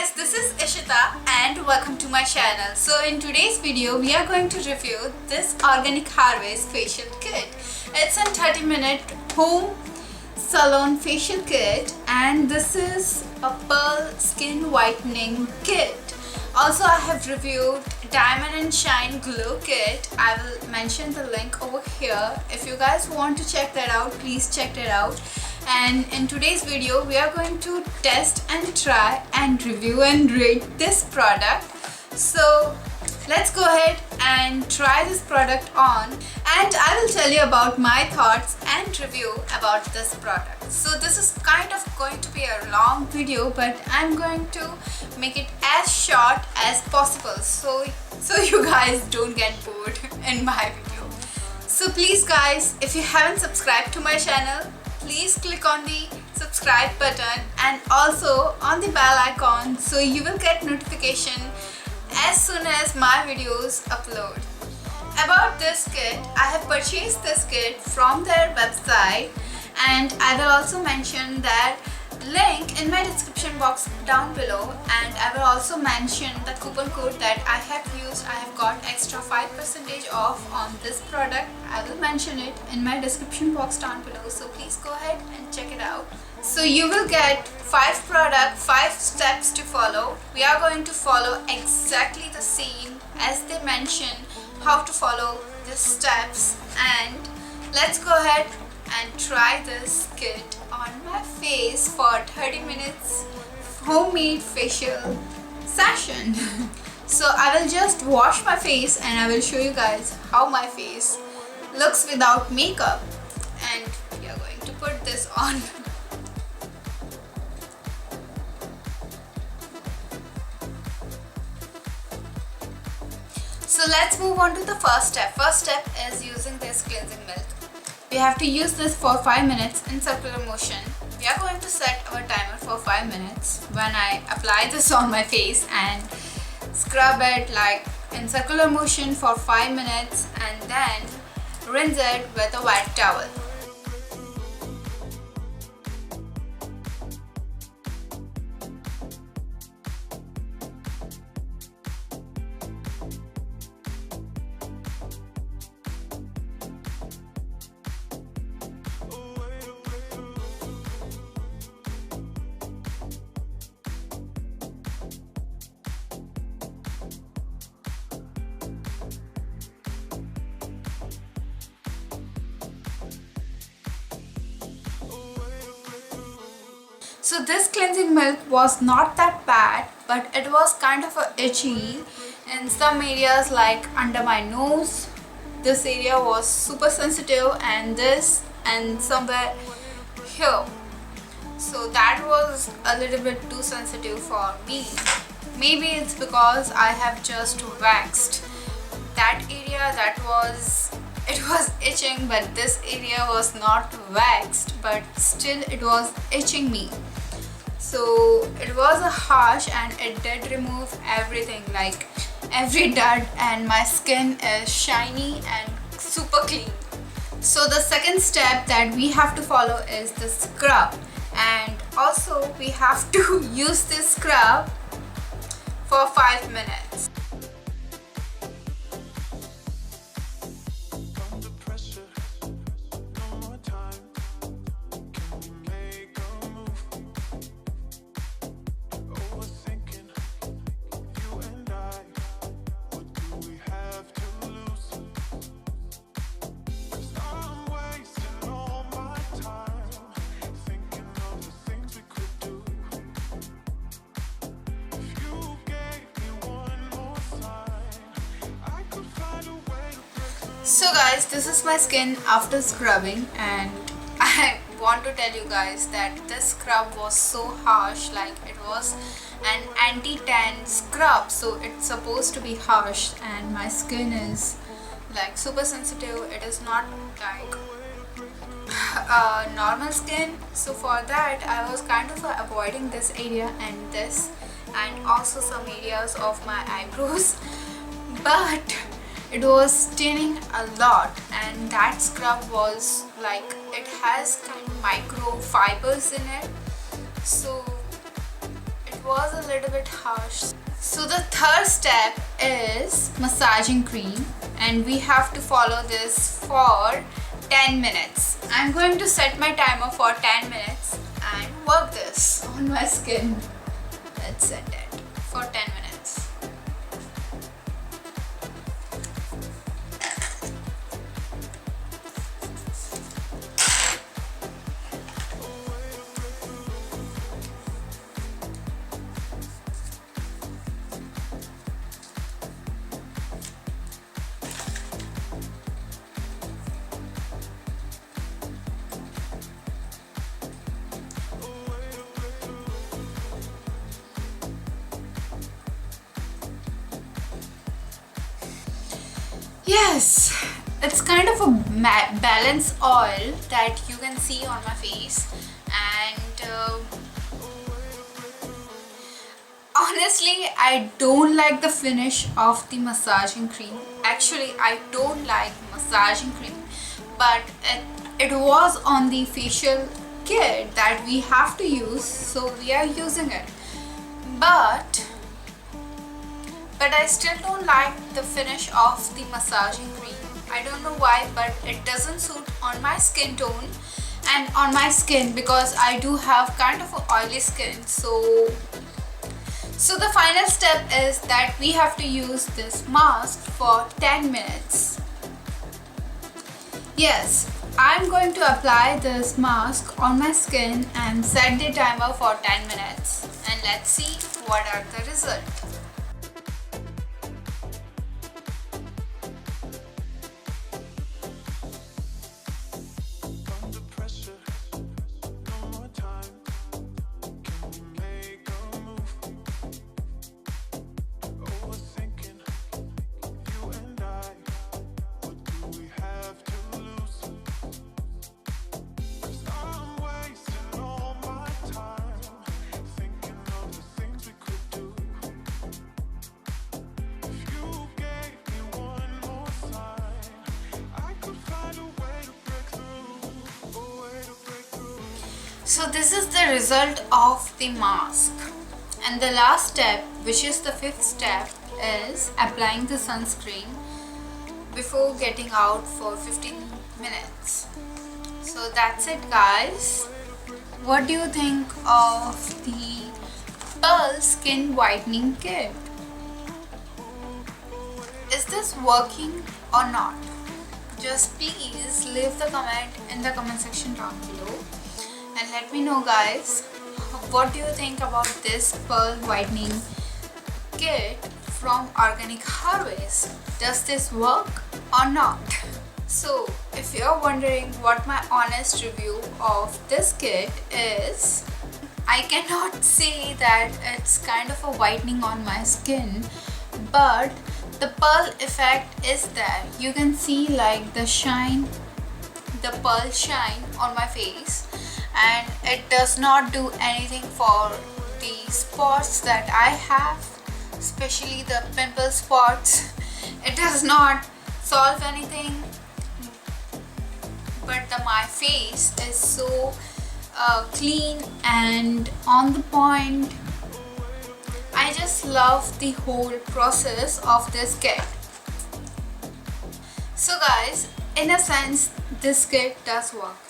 guys, this is Ishita and welcome to my channel. So in today's video, we are going to review this Organic Harvest facial kit. It's a 30-minute home salon facial kit and this is a pearl skin whitening kit. Also, I have reviewed Diamond and Shine Glow Kit. I will mention the link over here. If you guys want to check that out, please check it out. And in today's video, we are going to test and try and review and rate this product. So let's go ahead and try this product on, and I will tell you about my thoughts and review about this product. So this is kind of going to be a long video, but I'm going to make it as short as possible so you guys don't get bored in my video. So please guys, if you haven't subscribed to my channel, please click on the subscribe button and also on the bell icon so you will get notification as soon as my videos upload. About this kit, I have purchased this kit from their website, and I will also mention that link in my description box down below, and I will also mention the coupon code that I have used. I have got extra 5% off on this product. I will mention it in my description box down below, so please go ahead and check it out. So you will get 5 steps to follow. We are going to follow exactly the same as they mention how to follow the steps, and let's go ahead and try this kit on my face for 30 minutes homemade facial session. So I will just wash my face and I will show you guys how my face looks without makeup, and we are going to put this on. So let's move on to the first step. First step is using this cleansing milk. We have to use this for 5 minutes in circular motion. We are going to set our timer for 5 minutes when I apply this on my face and scrub it like in circular motion for 5 minutes, and then rinse it with a wet towel. So this cleansing milk was not that bad, but it was kind of itchy in some areas, like under my nose. This area was super sensitive, and this, and somewhere here. So that was a little bit too sensitive for me. Maybe it's because I have just waxed that area. It was itching, but this area was not waxed, but still it was itching me. So it was a harsh, and it did remove everything, like every dud, and my skin is shiny and super clean. So the second step that we have to follow is the scrub, and also we have to use this scrub for 5 minutes. So guys, this is my skin after scrubbing, and I want to tell you guys that this scrub was so harsh, like it was an anti-tan scrub, so it's supposed to be harsh, and my skin is like super sensitive. It is not like normal skin, so for that I was kind of avoiding this area and this, and also some areas of my eyebrows, but it was staining a lot, and that scrub was like, it has kind of micro fibers in it, so it was a little bit harsh. So the third step is massaging cream, and we have to follow this for 10 minutes. I'm going to set my timer for 10 minutes and work this on my skin. Let's set it for 10 minutes. Yes, it's kind of a balance oil that you can see on my face, and honestly I don't like the finish of the massaging cream. Actually, I don't like massaging cream, but it was on the facial kit that we have to use, so we are using it. But I still don't like the finish of the massaging cream. I don't know why, but it doesn't suit on my skin tone and on my skin, because I do have kind of an oily skin. So the final step is that we have to use this mask for 10 minutes. Yes, I'm going to apply this mask on my skin and set the timer for 10 minutes, and let's see what are the results. So this is the result of the mask, and the last step, which is the fifth step, is applying the sunscreen before getting out for 15 minutes. So that's it, guys. What do you think of the Pearl Skin Whitening Kit? Is this working or not? Just please leave the comment in the comment section down below. And let me know, guys, what do you think about this Pearl Whitening Kit from Organic Harvest? Does this work or not? So, if you're wondering what my honest review of this kit is, I cannot say that it's kind of a whitening on my skin, but the pearl effect is there. You can see like the shine, the pearl shine on my face, and it does not do anything for the spots that I have, especially the pimple spots. It does not solve anything, but my face is so clean and on the point. I just love the whole process of this kit. So guys, in a sense, this kit does work.